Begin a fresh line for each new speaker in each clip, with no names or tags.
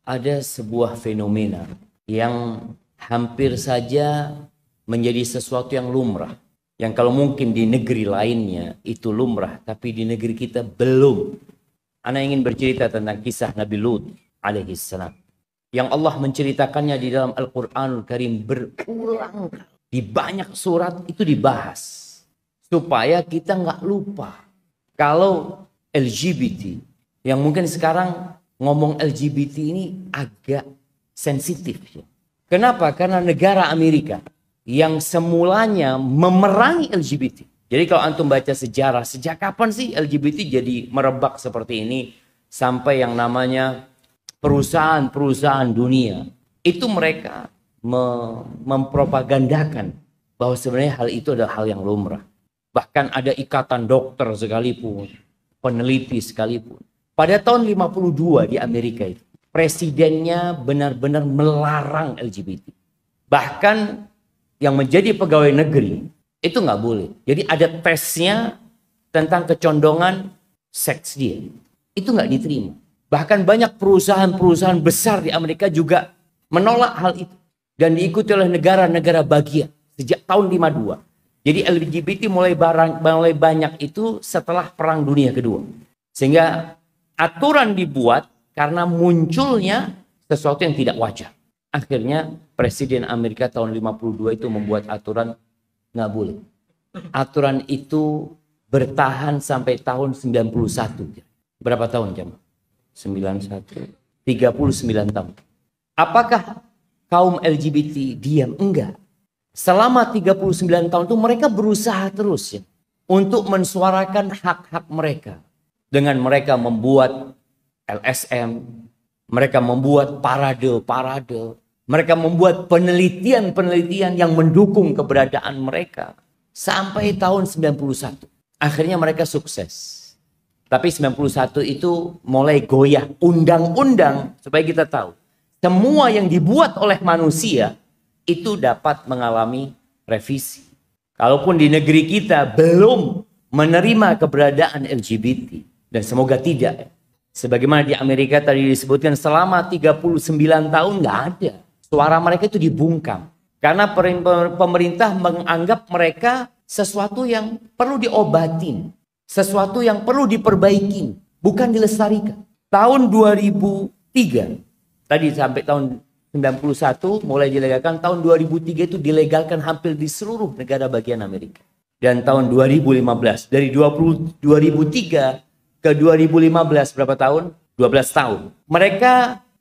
ada sebuah fenomena yang hampir saja menjadi sesuatu yang lumrah. Yang kalau mungkin di negeri lainnya itu lumrah, tapi di negeri kita belum. Ana ingin bercerita tentang kisah Nabi Lut alaihissalam. Yang Allah menceritakannya di dalam Al-Quranul Karim berulang. Di banyak surat itu dibahas. Supaya kita nggak lupa. Kalau LGBT, yang mungkin sekarang ngomong LGBT ini agak sensitif. Kenapa? Karena negara Amerika yang semulanya memerangi LGBT. Jadi kalau antum baca sejarah, sejak kapan sih LGBT jadi merebak seperti ini? Sampai yang namanya perusahaan-perusahaan dunia. Itu mereka mempropagandakan bahwa sebenarnya hal itu adalah hal yang lumrah. Bahkan ada ikatan dokter sekalipun, peneliti sekalipun. Pada tahun 52 di Amerika itu, presidennya benar-benar melarang LGBT. Bahkan yang menjadi pegawai negeri itu nggak boleh. Jadi ada tesnya tentang kecondongan seks dia. Itu nggak diterima. Bahkan banyak perusahaan-perusahaan besar di Amerika juga menolak hal itu. Dan diikuti oleh negara-negara bagian sejak tahun 52. Jadi LGBT mulai banyak itu setelah Perang Dunia Kedua. Sehingga aturan dibuat karena munculnya sesuatu yang tidak wajar. Akhirnya Presiden Amerika tahun 52 itu membuat aturan nggak boleh. Aturan itu bertahan sampai tahun 91. Berapa tahun jam? 91. 39 tahun. Apakah kaum LGBT diam? Enggak. Selama 39 tahun itu mereka berusaha terus ya, untuk mensuarakan hak-hak mereka. Dengan mereka membuat LSM, mereka membuat parade-parade, mereka membuat penelitian-penelitian yang mendukung keberadaan mereka. Sampai tahun 91. Akhirnya mereka sukses. Tapi 91 itu mulai goyah undang-undang supaya kita tahu. Semua yang dibuat oleh manusia itu dapat mengalami revisi. Kalaupun di negeri kita belum menerima keberadaan LGBT. Dan semoga tidak. Sebagaimana di Amerika tadi disebutkan selama 39 tahun nggak ada. Suara mereka itu dibungkam. Karena pemerintah menganggap mereka sesuatu yang perlu diobatin. Sesuatu yang perlu diperbaiki. Bukan dilestarikan. Tahun 2003. Tadi sampai tahun 91 mulai dilegalkan. Tahun 2003 itu dilegalkan hampir di seluruh negara bagian Amerika. Dan tahun 2015. Dari 2003 ke 2015 berapa tahun? 12 tahun.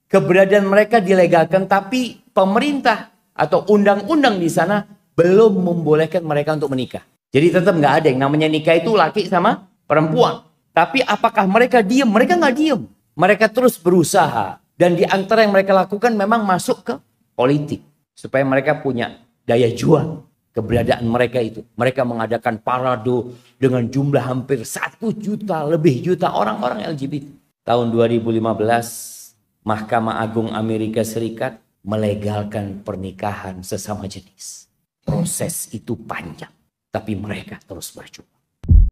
Keberadaan mereka dilegalkan, tapi pemerintah atau undang-undang di sana belum membolehkan mereka untuk menikah. Jadi tetap nggak ada yang namanya nikah itu laki sama perempuan. Tapi apakah mereka diam? Mereka nggak diam. Mereka terus berusaha. Dan di antara yang mereka lakukan memang masuk ke politik. Supaya mereka punya daya jual keberadaan mereka itu. Mereka mengadakan parade dengan jumlah hampir 1 juta orang-orang LGBT. Tahun 2015, Mahkamah Agung Amerika Serikat melegalkan pernikahan sesama jenis. Proses itu panjang, tapi mereka terus berjuang.